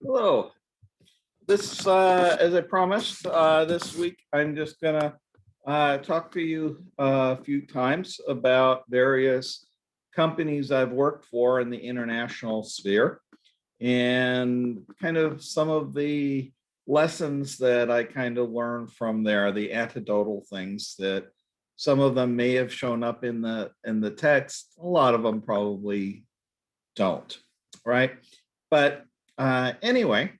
Hello. This, as I promised, this week I'm just gonna talk to you a few times about various companies I've worked for in the international sphere and kind of some of the lessons that I kind of learned from there, the anecdotal things that some of them may have shown up in the text. A lot of them probably don't, right? But anyway,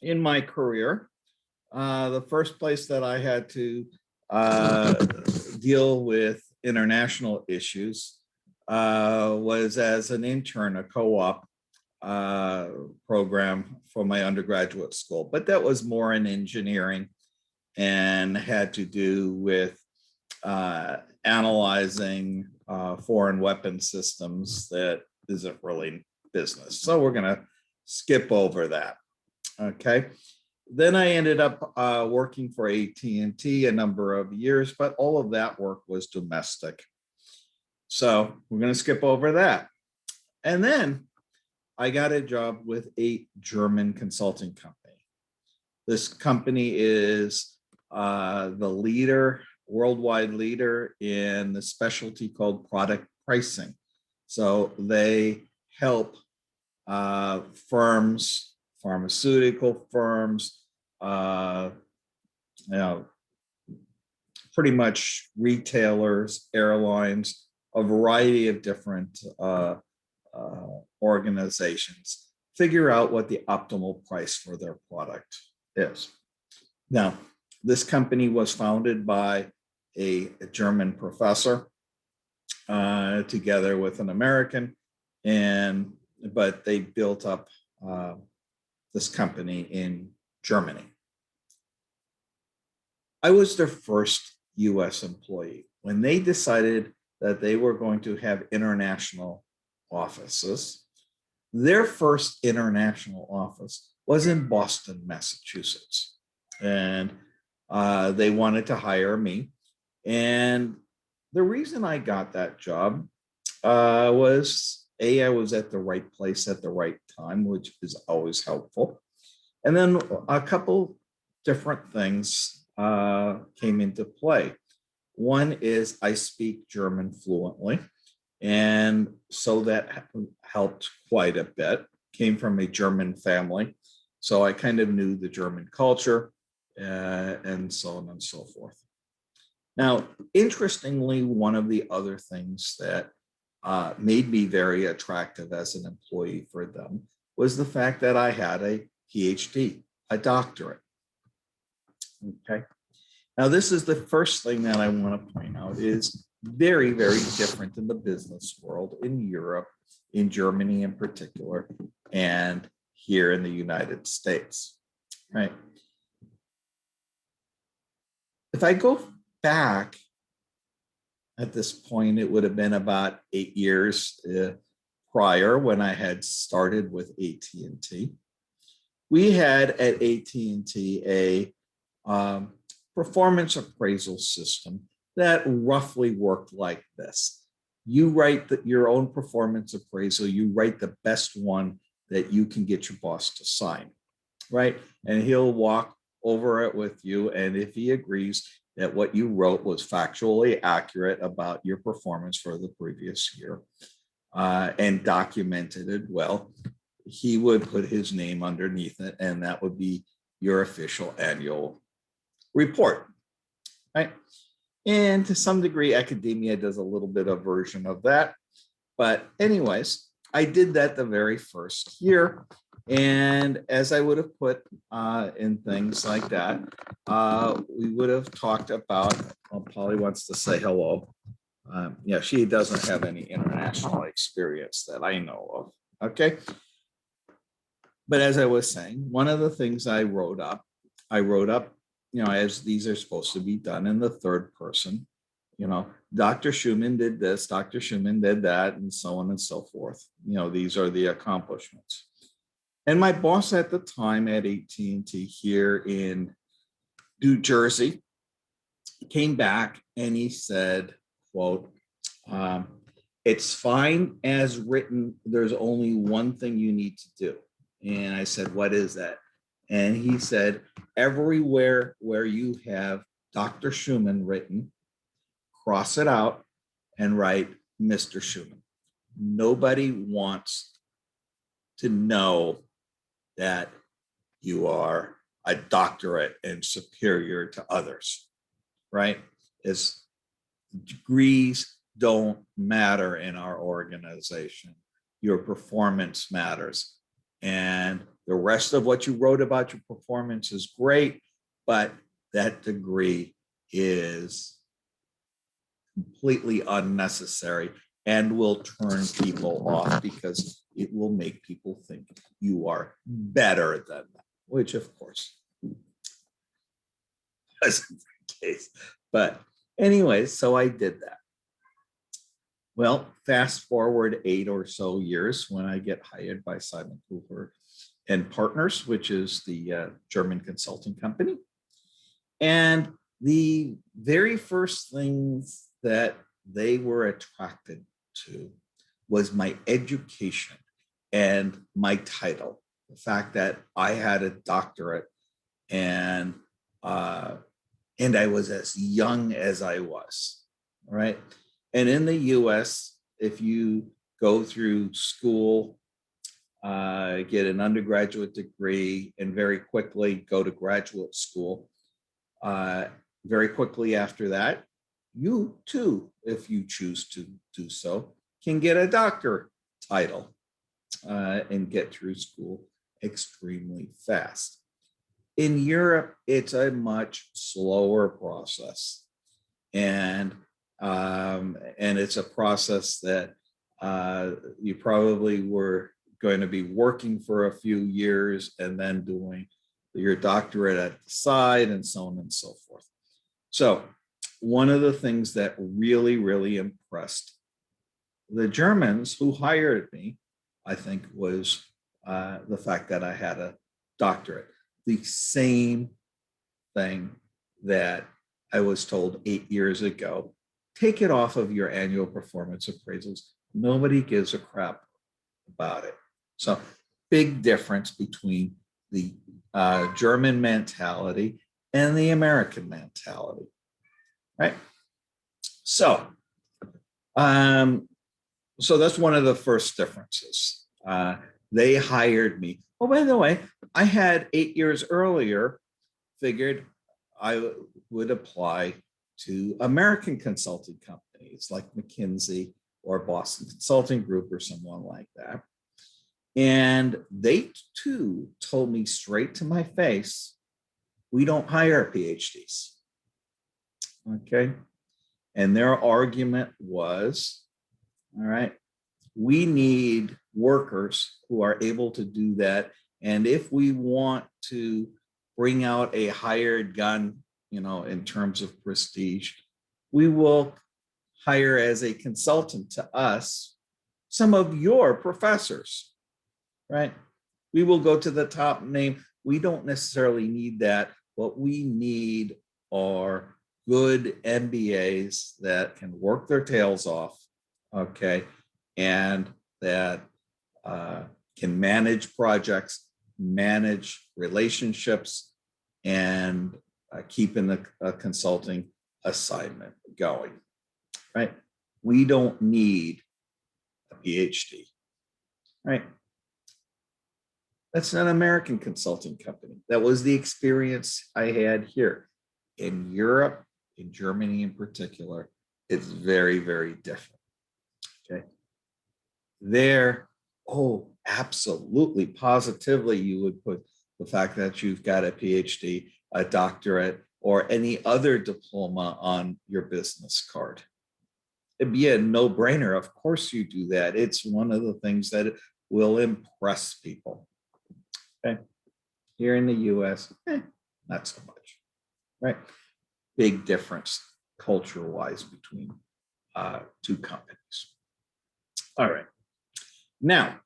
in my career, the first place that I had to uh, deal with international issues was as an intern, a co-op program for my undergraduate school, but that was more in engineering and had to do with analyzing foreign weapon systems that isn't really business. So we're going to skip over that. Okay. Then I ended up working for AT&T a number of years, but all of that work was domestic. So we're going to skip over that. And then I got a job with a German consulting company. This company is the worldwide leader in the specialty called product pricing. So they help firms, pharmaceutical firms, pretty much retailers, airlines, a variety of different organizations figure out what the optimal price for their product is. Now, this company was founded by a German professor together with an American, but they built up this company in Germany. I was their first US employee. When they decided that they were going to have international offices, their first international office was in Boston, Massachusetts. And they wanted to hire me. And the reason I got that job was I was at the right place at the right time, which is always helpful. And then a couple different things came into play. One is I speak German fluently, and so that helped quite a bit. Came from a German family, so I kind of knew the German culture and so on and so forth. Now, interestingly, one of the other things that made me very attractive as an employee for them was the fact that I had a PhD, a doctorate. Okay. Now, this is the first thing that I want to point out is very, very different in the business world in Europe, in Germany in particular, and here in the United States, right? If I go back at this point, it would have been about 8 years prior when I had started with AT&T. We had at AT&T a performance appraisal system that roughly worked like this. You write your own performance appraisal, you write the best one that you can get your boss to sign, right? And he'll walk over it with you. And if he agrees that what you wrote was factually accurate about your performance for the previous year and documented it well, he would put his name underneath it, and that would be your official annual report, right? And to some degree, academia does a little bit of version of that. But anyways, I did that the very first year. And as I would have put in things like that, we would have talked about, Polly wants to say hello. Yeah, she doesn't have any international experience that I know of, okay? But as I was saying, one of the things I wrote up, as these are supposed to be done in the third person, Dr. Schumann did this, Dr. Schumann did that, and so on and so forth. These are the accomplishments. And my boss at the time at AT&T here in New Jersey came back and he said, quote, it's fine as written. There's only one thing you need to do. And I said, what is that? And he said, everywhere where you have Dr. Schumann written, cross it out and write Mr. Schumann. Nobody wants to know that you are a doctorate and superior to others, right? As degrees don't matter in our organization. Your performance matters. And the rest of what you wrote about your performance is great, but that degree is completely unnecessary and will turn people off because it will make people think you are better than them, which of course wasn't the case. But anyway, so I did that. Well, fast forward 8 or so years when I get hired by Simon Cooper and Partners, which is the German consulting company. And the very first things that they were attracted to was my education and my title, the fact that I had a doctorate and I was as young as I was, right? And in the US, if you go through school, get an undergraduate degree, and very quickly go to graduate school, very quickly after that, you too, if you choose to do so, can get a doctor title and get through school extremely fast. In Europe, it's a much slower process, and it's a process that you probably were going to be working for a few years and then doing your doctorate at the side and so on and so forth. So one of the things that really, really impressed the Germans who hired me, I think, was the fact that I had a doctorate. The same thing that I was told 8 years ago, take it off of your annual performance appraisals. Nobody gives a crap about it. So big difference between the German mentality and the American mentality, right? So, so that's one of the first differences. They hired me. Oh, by the way, I had 8 years earlier figured I would apply to American consulting companies like McKinsey or Boston Consulting Group or someone like that. And they too told me straight to my face, we don't hire PhDs. Okay. And their argument was, all right, we need workers who are able to do that. And if we want to bring out a hired gun, in terms of prestige, we will hire as a consultant to us some of your professors, right? We will go to the top name. We don't necessarily need that. What we need are good MBAs that can work their tails off, okay, and that can manage projects, manage relationships, and keeping the consulting assignment going, right? We don't need a PhD, right? That's an American consulting company. That was the experience I had here. In Europe, in Germany in particular, it's very, very different, okay? There, oh, absolutely, positively, you would put the fact that you've got a PhD, a doctorate, or any other diploma on your business card. It'd be a no-brainer. Of course you do that. It's one of the things that will impress people. Okay. Here in the US, not so much, right? Big difference culture-wise between two companies. All right. Now,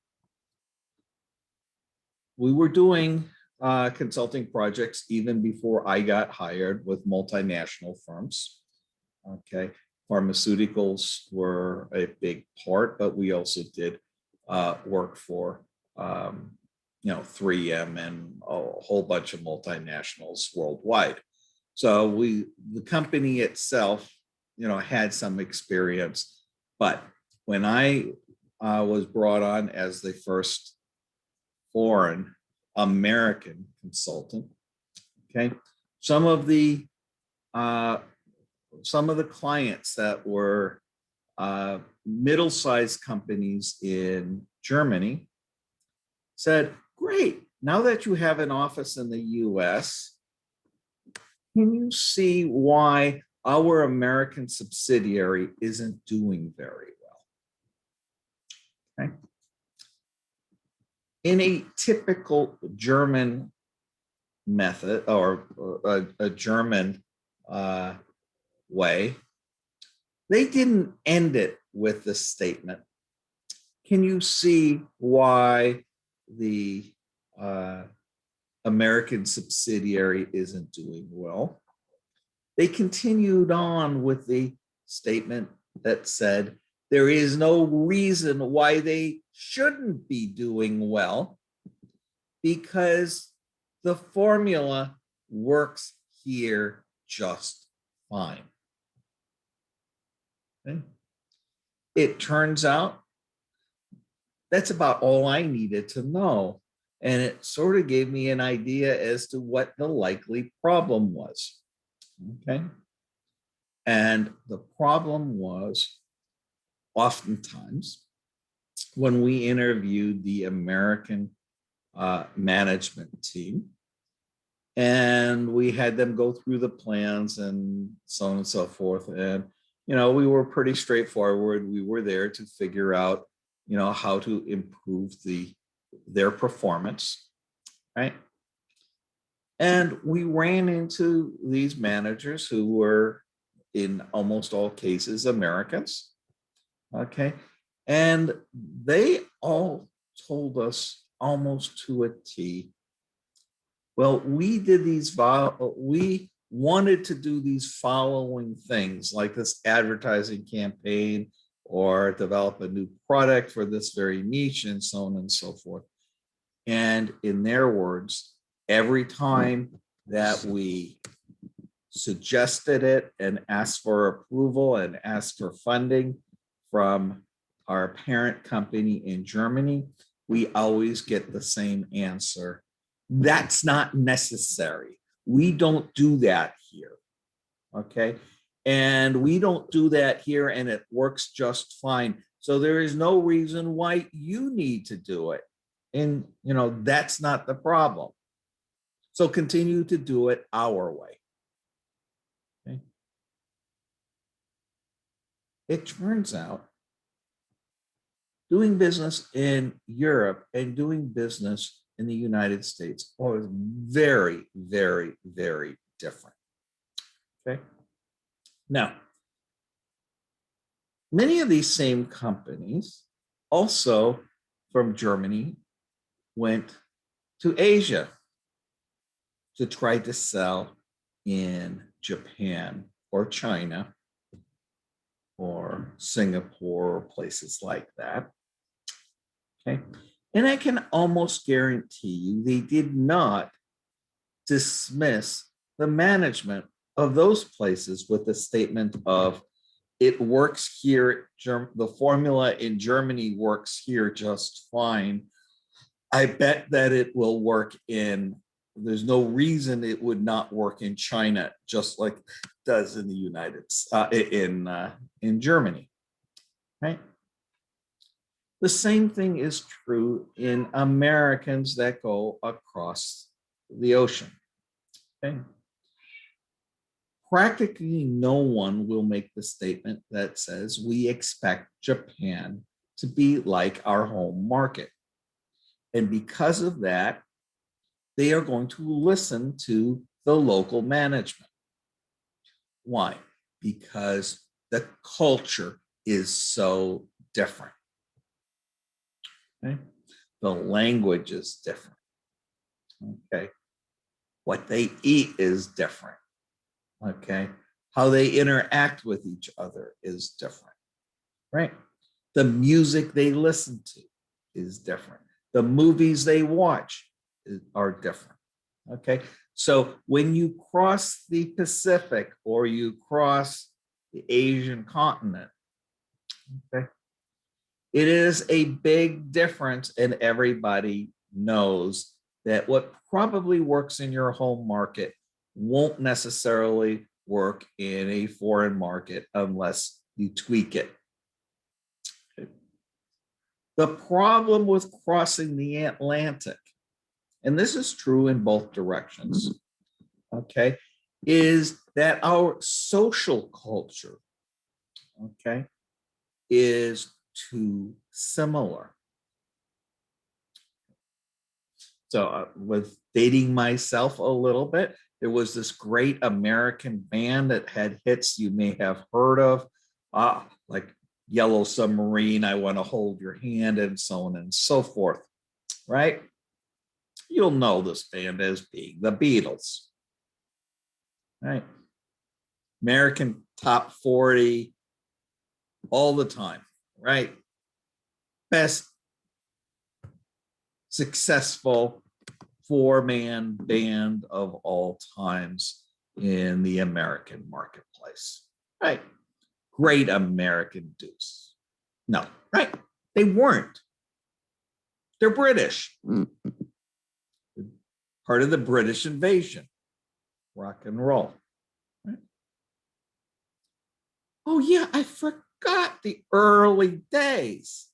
we were doing consulting projects even before I got hired with multinational firms. Okay, pharmaceuticals were a big part, but we also did work for 3M and a whole bunch of multinationals worldwide. So the company itself, had some experience, but when I was brought on as the first foreign American consultant, okay, some of the clients that were middle-sized companies in Germany said, great, now that you have an office in the US, can you see why our American subsidiary isn't doing very well? Okay. In a typical German method or a German way, they didn't end it with the statement, can you see why the American subsidiary isn't doing well? They continued on with the statement that said, there is no reason why they shouldn't be doing well because the formula works here just fine. Okay. It turns out that's about all I needed to know. And it sort of gave me an idea as to what the likely problem was. Okay. And the problem was oftentimes when we interviewed the American management team and we had them go through the plans and so on and so forth. And, we were pretty straightforward. We were there to figure out, how to improve their performance, right? And we ran into these managers who were, in almost all cases, Americans, okay? And they all told us almost to a T, well, we wanted to do these following things, like this advertising campaign or develop a new product for this very niche and so on and so forth. And in their words, every time that we suggested it and asked for approval and asked for funding from our parent company in Germany, we always get the same answer. That's not necessary. We don't do that here, okay? And we don't do that here and it works just fine. So there is no reason why you need to do it. And, that's not the problem. So continue to do it our way. Okay. It turns out doing business in Europe and doing business in the United States are very, very, very different. Okay. Now, many of these same companies also from Germany went to Asia to try to sell in Japan or China or Singapore or places like that. Okay. And I can almost guarantee you they did not dismiss the management of those places with the statement of, it works here, the formula in Germany works here just fine. I bet that it will work there's no reason it would not work in China, just like it does in the in Germany, right? The same thing is true in Americans that go across the ocean, okay? Practically no one will make the statement that says we expect Japan to be like our home market. And because of that, they are going to listen to the local management. Why? Because the culture is so different. Okay? The language is different. Okay. What they eat is different. Okay. How they interact with each other is different. Right? The music they listen to is different. The movies they watch are different. Okay. So when you cross the Pacific or you cross the Asian continent, okay, it is a big difference, and everybody knows that what probably works in your home market won't necessarily work in a foreign market unless you tweak it. Okay. The problem with crossing the Atlantic, and this is true in both directions, okay, is that our social culture, okay, is too similar. So with dating myself a little bit, there was this great American band that had hits you may have heard of, like Yellow Submarine, I Want to Hold Your Hand, and so on and so forth, right? You'll know this band as being the Beatles, right? American top 40 all the time, right? Best successful four-man band of all times in the American marketplace, right? Great American dudes. No, right? They weren't. They're British. Part of the British invasion, rock and roll. Right? Oh yeah, I forgot the early days.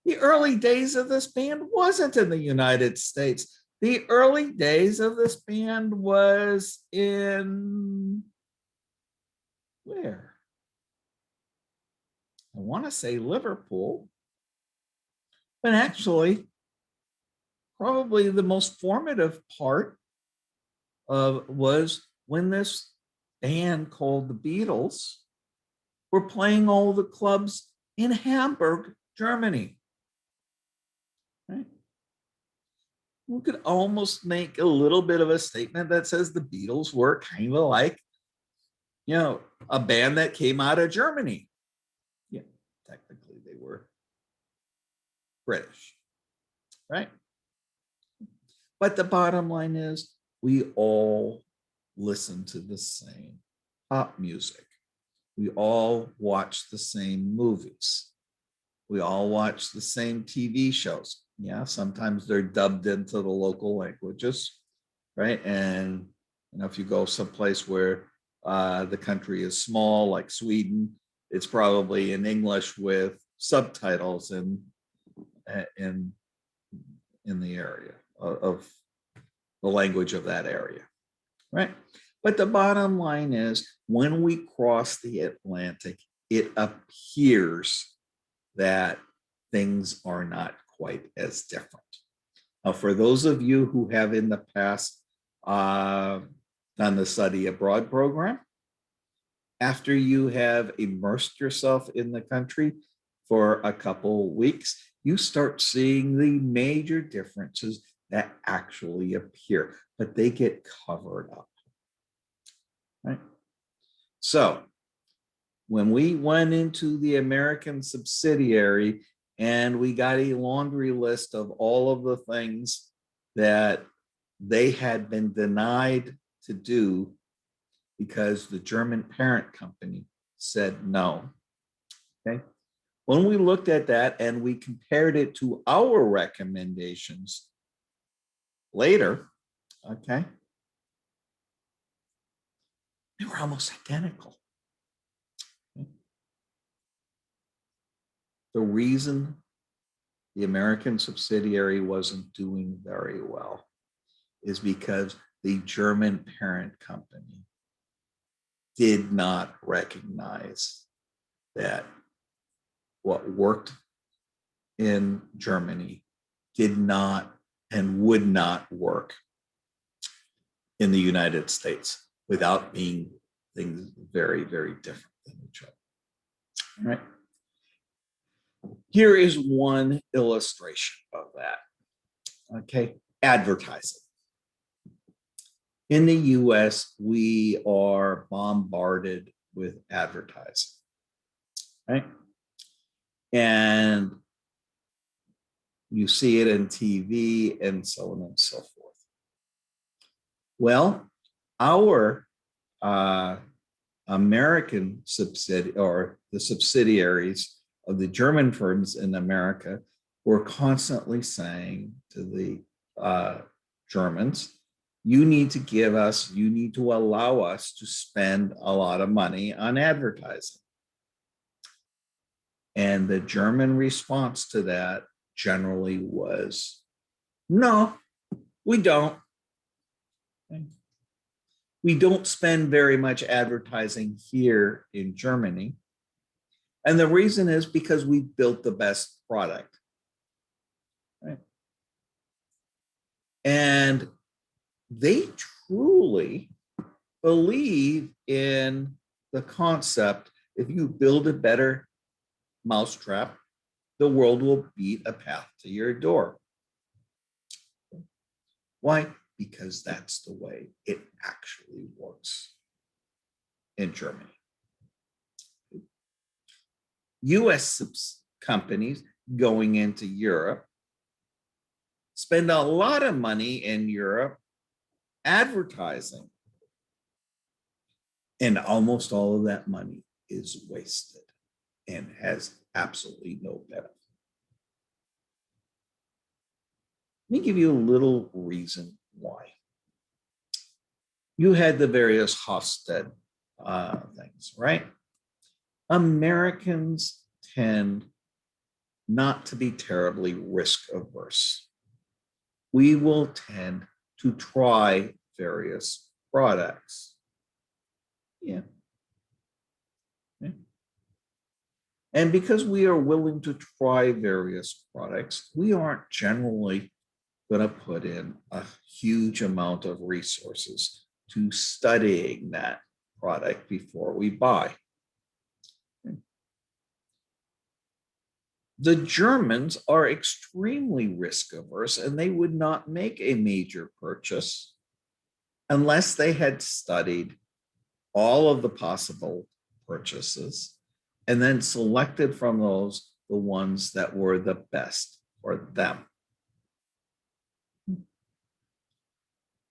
The early days of this band wasn't in the United States. The early days of this band was in where? I want to say Liverpool, but actually, probably the most formative part of was when this band called the Beatles were playing all the clubs in Hamburg, Germany. Right? We could almost make a little bit of a statement that says the Beatles were kind of like, a band that came out of Germany. Yeah, technically they were British, right? But the bottom line is we all listen to the same pop music. We all watch the same movies. We all watch the same TV shows. Yeah, sometimes they're dubbed into the local languages, right? And if you go someplace where the country is small, like Sweden, it's probably in English with subtitles in the area of the language of that area, right? But the bottom line is when we cross the Atlantic, it appears that things are not quite as different. Now, for those of you who have in the past done the study abroad program, after you have immersed yourself in the country for a couple weeks, you start seeing the major differences that actually appear, but they get covered up. Right? So when we went into the American subsidiary and we got a laundry list of all of the things that they had been denied to do because the German parent company said no. Okay. When we looked at that and we compared it to our recommendations later, okay, they were almost identical. Okay. The reason the American subsidiary wasn't doing very well is because the German parent company did not recognize that what worked in Germany did not and would not work in the United States without being things very, very different than each other. All right. Here is one illustration of that. Okay, advertising. In the US, we are bombarded with advertising, right? And You see it in TV and so on and so forth. Well, our American subsidiary, or the subsidiaries of the German firms in America, were constantly saying to the Germans, you need to allow us to spend a lot of money on advertising. And the German response to that generally was, no, we don't. We don't spend very much advertising here in Germany. And the reason is because we built the best product. Right? And they truly believe in the concept, if you build a better mousetrap, the world will beat a path to your door. Why? Because that's the way it actually works in Germany. US companies going into Europe spend a lot of money in Europe advertising. And almost all of that money is wasted and has absolutely no benefit. Let me give you a little reason why. You had the various Hofstede things, right? Americans tend not to be terribly risk averse. We will tend to try various products. Yeah. And because we are willing to try various products, we aren't generally going to put in a huge amount of resources to studying that product before we buy. The Germans are extremely risk averse, and they would not make a major purchase unless they had studied all of the possible purchases and then selected from those the ones that were the best for them.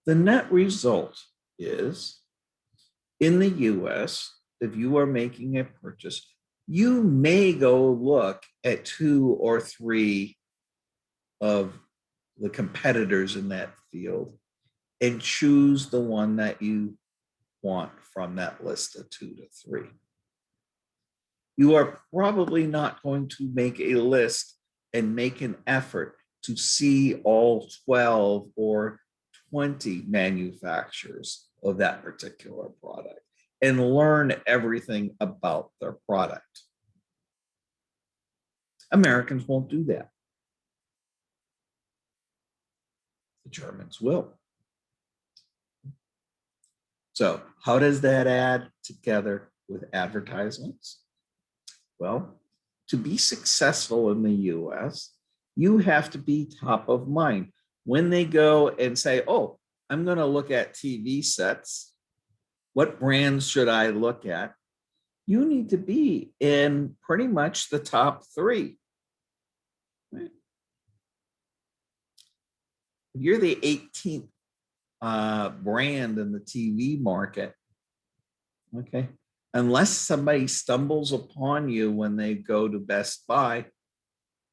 The net result is, in the US, if you are making a purchase, you may go look at 2 or 3 of the competitors in that field and choose the one that you want from that list of 2 to 3. You are probably not going to make a list and make an effort to see all 12 or 20 manufacturers of that particular product and learn everything about their product. Americans won't do that. The Germans will. So how does that add together with advertisements? Well, to be successful in the US, you have to be top of mind. When they go and say, oh, I'm going to look at TV sets, what brands should I look at? You need to be in pretty much the top 3. Right? If you're the 18th brand in the TV market, okay, unless somebody stumbles upon you when they go to Best Buy,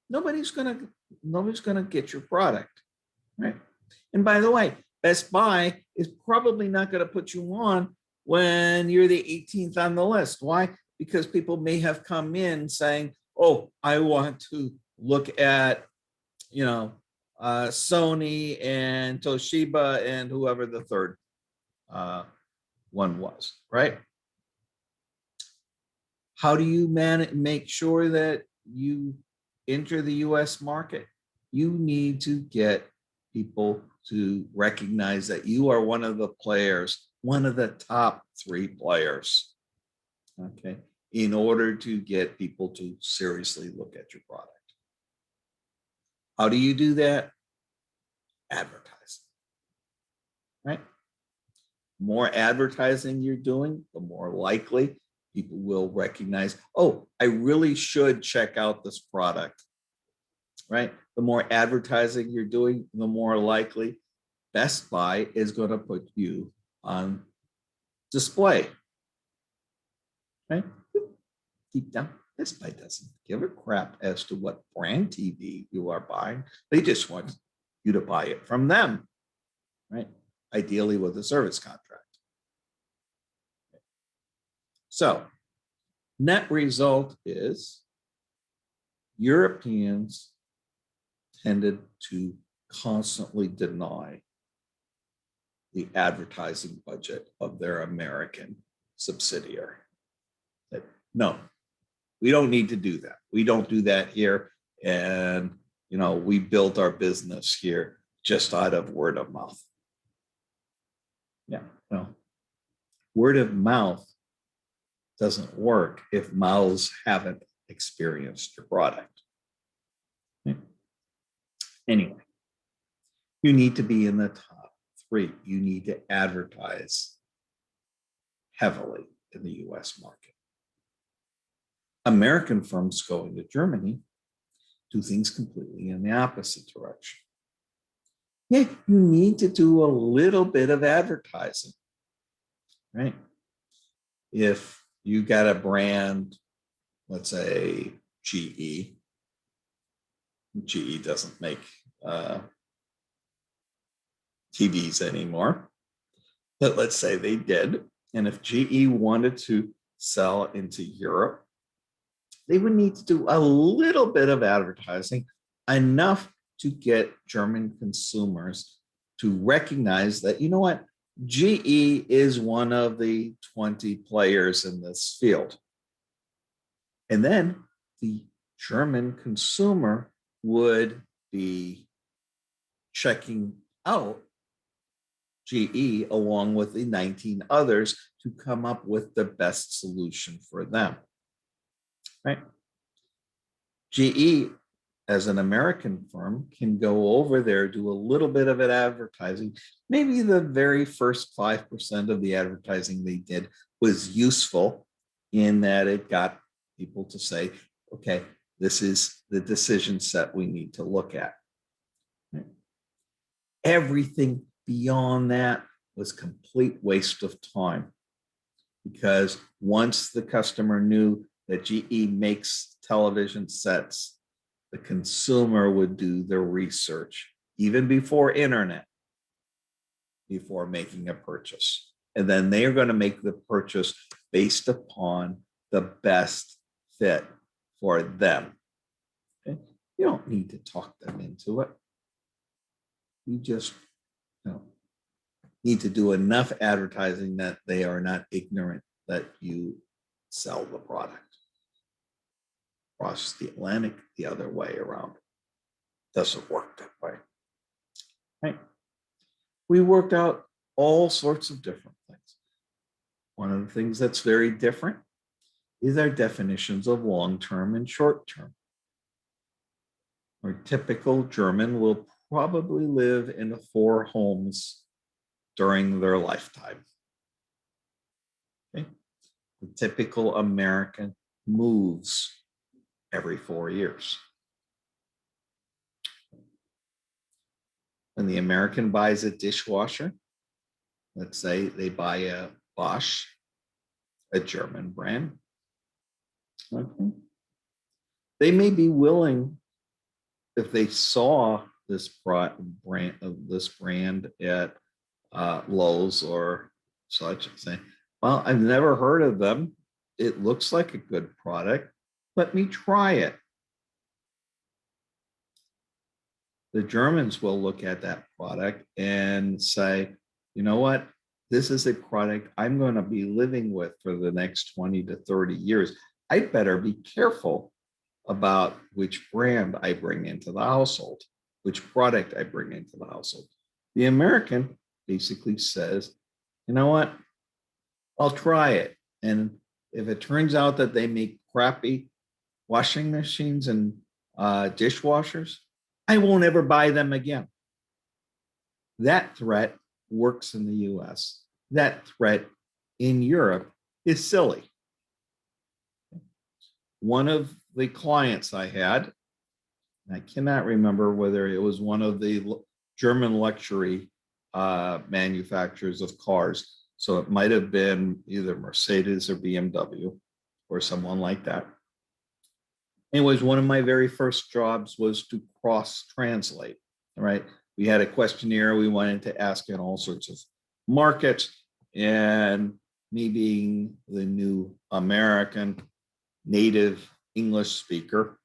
nobody's gonna get your product, right? And by the way, Best Buy is probably not going to put you on when you're the 18th on the list. Why? Because people may have come in saying, oh, I want to look at, Sony and Toshiba and whoever the third one was, right? How do you make sure that you enter the US market? You need to get people to recognize that you are one of the players, one of the top 3 players, okay, in order to get people to seriously look at your product. How do you do that? Advertising, right? The more advertising you're doing, the more likely people will recognize, oh, I really should check out this product. right? The more advertising you're doing, the more likely Best Buy is going to put you on display, right? Deep down, Best Buy doesn't give a crap as to what brand TV you are buying. They just want you to buy it from them, right? Ideally with a service contract. So, net result is Europeans tended to constantly deny the advertising budget of their American subsidiary. That, no, we don't need to do that. We don't do that here. And, we built our business here just out of word of mouth. Yeah, word of mouth doesn't work if mouths haven't experienced your product. Anyway, you need to be in the top 3. You need to advertise heavily in the US market. American firms going to Germany do things completely in the opposite direction. Yeah, you need to do a little bit of advertising, right? If you got a brand, let's say GE doesn't make TVs anymore, but let's say they did. And if GE wanted to sell into Europe, they would need to do a little bit of advertising, enough to get German consumers to recognize that, GE is one of the 20 players in this field. And then the German consumer would be checking out GE along with the 19 others to come up with the best solution for them. Right? GE, as an American firm, can go over there, do a little bit of it advertising. Maybe the very first 5% of the advertising they did was useful in that it got people to say, okay, this is the decision set we need to look at. Right? Everything beyond that was complete waste of time, because once the customer knew that GE makes television sets, the consumer would do the research, even before internet, before making a purchase. And then they are going to make the purchase based upon the best fit for them. Okay? You don't need to talk them into it. You just need to do enough advertising that they are not ignorant that you sell the product. Across the Atlantic, the other way around. Doesn't work that way. Right? We worked out all sorts of different things. One of the things that's very different is our definitions of long-term and short-term. Our typical German will probably live in 4 homes during their lifetime. Okay? The typical American moves every 4 years. When the American buys a dishwasher, let's say they buy a Bosch, a German brand, okay, they may be willing, if they saw this brand at Lowe's or such, say, well, I've never heard of them. It looks like a good product. Let me try it. The Germans will look at that product and say, you know what? This is a product I'm going to be living with for the next 20 to 30 years. I better be careful about which brand I bring into the household, which product I bring into the household. The American basically says, you know what? I'll try it. And if it turns out that they make crappy washing machines and dishwashers, I won't ever buy them again. That threat works in the US. That threat in Europe is silly. One of the clients I had I cannot remember whether it was one of the German luxury manufacturers of cars. So it might have been either Mercedes or BMW or someone like that. Anyways, one of my very first jobs was to cross translate. All right. We had a questionnaire we wanted to ask in all sorts of markets. And me being the new American native English speaker,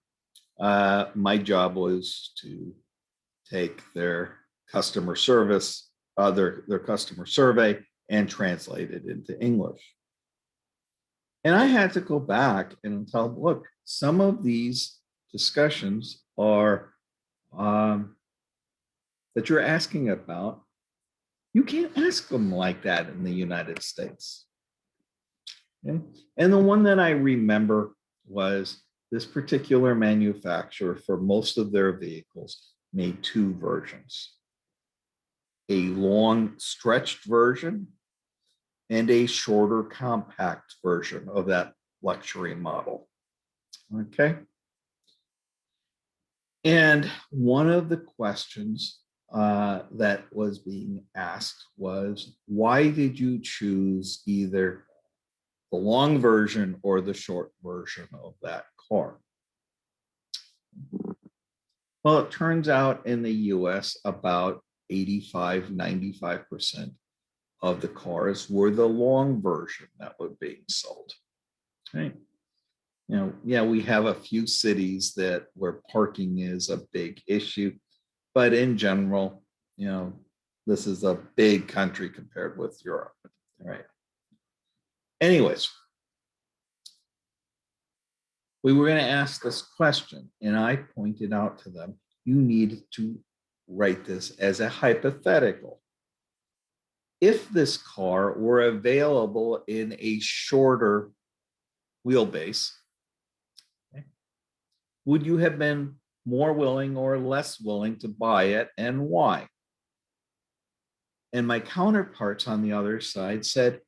my job was to take their customer service, their customer survey, and translate it into English. And I had to go back and tell them, look, some of these discussions are that you're asking about. You can't ask them like that in the United States. Okay? And the one that I remember was this particular manufacturer, for most of their vehicles, made two versions: a long stretched version and a shorter compact version of that luxury model. Okay. And one of the questions that was being asked was, why did you choose either the long version or the short version of that car? Well, it turns out in the US, about 85–95% of the cars were the long version that were being sold. Right? Yeah, we have a few cities where parking is a big issue, but in general, this is a big country compared with Europe. Right? Anyways, we were going to ask this question, and I pointed out to them, you need to write this as a hypothetical. If this car were available in a shorter wheelbase, okay, would you have been more willing or less willing to buy it, and why? And my counterparts on the other side said,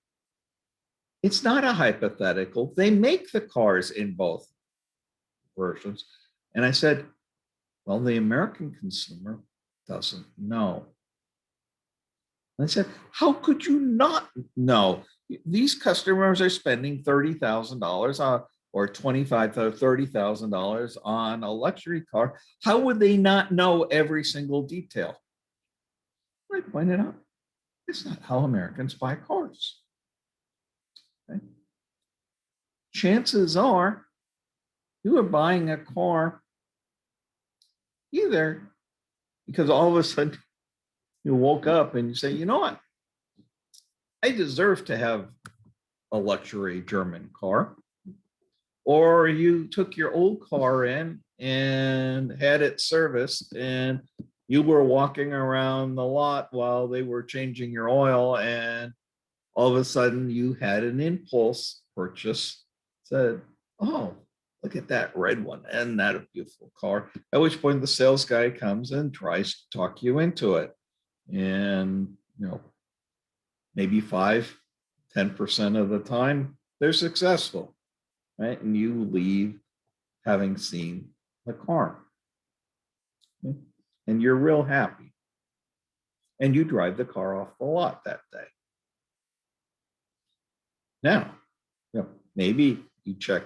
it's not a hypothetical. They make the cars in both versions. And I said, well, the American consumer doesn't know. And I said, how could you not know? These customers are spending $30,000 on, or $25,000 to $30,000 on a luxury car. How would they not know every single detail? I pointed out, it's not how Americans buy cars. Okay? Chances are you are buying a car either because all of a sudden you woke up and you say, you know what? I deserve to have a luxury German car. Or you took your old car in and had it serviced, and you were walking around the lot while they were changing your oil, and all of a sudden you had an impulse purchase, said, oh, look at that red one, and that a beautiful car. At which point the sales guy comes and tries to talk you into it. And, maybe 5–10% of the time, they're successful, right? And you leave having seen the car. Okay? And you're real happy. And you drive the car off the lot that day. Now, maybe you check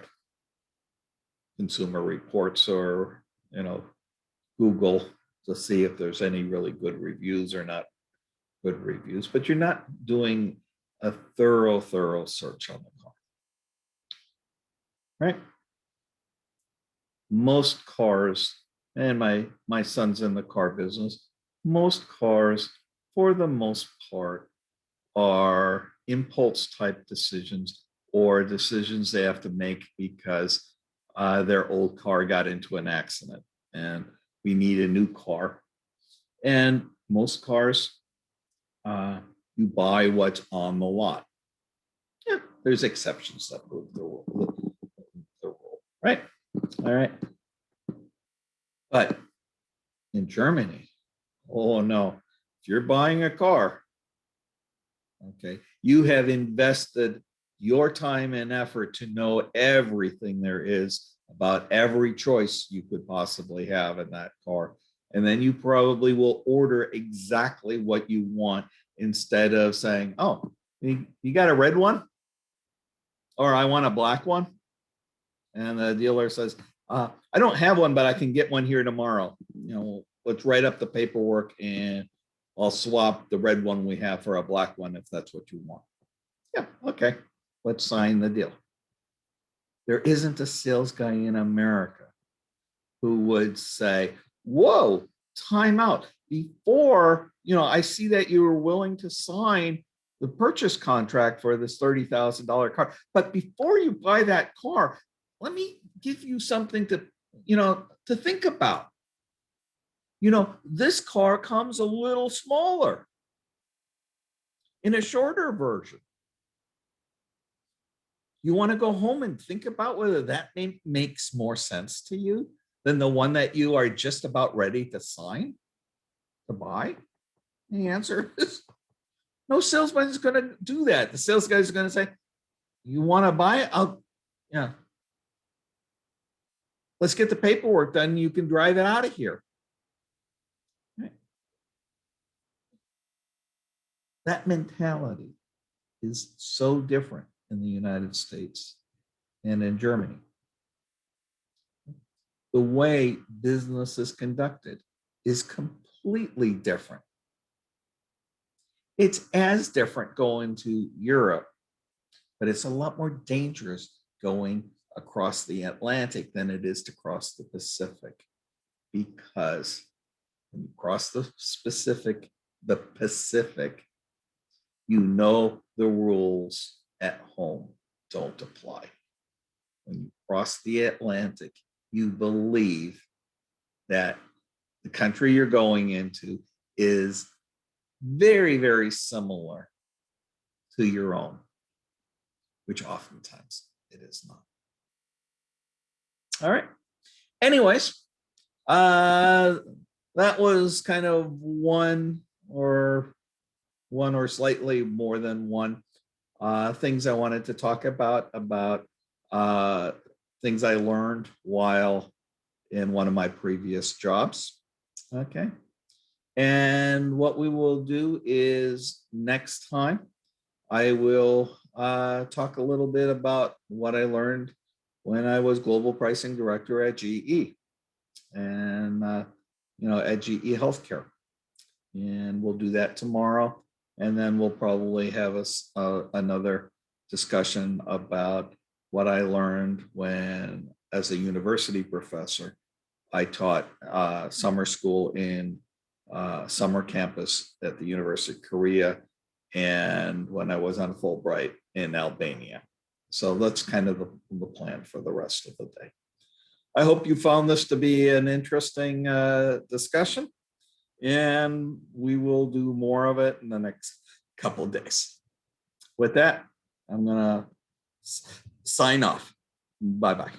Consumer Reports or, Google to see if there's any really good reviews or not good reviews, but you're not doing a thorough search on the car, right? Most cars, and my son's in the car business, most cars, for the most part, are impulse type decisions or decisions they have to make because their old car got into an accident and we need a new car. And most cars, you buy what's on the lot. Yeah, there's exceptions that move the rule, right? All right. But in Germany, oh no, if you're buying a car, okay, you have invested your time and effort to know everything there is about every choice you could possibly have in that car. And then you probably will order exactly what you want instead of saying, oh, you got a red one? Or I want a black one. And the dealer says, I don't have one, but I can get one here tomorrow. Let's write up the paperwork and I'll swap the red one we have for a black one if that's what you want. Yeah, okay, let's sign the deal. There isn't a sales guy in America who would say, whoa, time out. Before, I see that you were willing to sign the purchase contract for this $30,000 car. But before you buy that car, let me give you something to think about. This car comes a little smaller in a shorter version. You want to go home and think about whether that makes more sense to you than the one that you are just about ready to sign, to buy? The answer is no salesman is going to do that. The sales guy is going to say, you want to buy it? Yeah. Let's get the paperwork done. You can drive it out of here. Right. That mentality is so different in the United States and in Germany. The way business is conducted is completely different. It's as different going to Europe, but it's a lot more dangerous going across the Atlantic than it is to cross the Pacific, because when you cross the Pacific, the rules at home don't apply. When you cross the Atlantic, you believe that the country you're going into is very, very similar to your own, which oftentimes it is not. All right. Anyways, that was kind of one or slightly more than one things I wanted to talk about things I learned while in one of my previous jobs. Okay. And what we will do is next time I will talk a little bit about what I learned when I was global pricing director at GE and at GE Healthcare. And we'll do that tomorrow. And then we'll probably have another discussion about what I learned when, as a university professor, I taught summer school in summer campus at the University of Korea, and when I was on Fulbright in Albania. So that's kind of the plan for the rest of the day. I hope you found this to be an interesting discussion, and we will do more of it in the next couple of days. With that, I'm going to sign off. Bye-bye.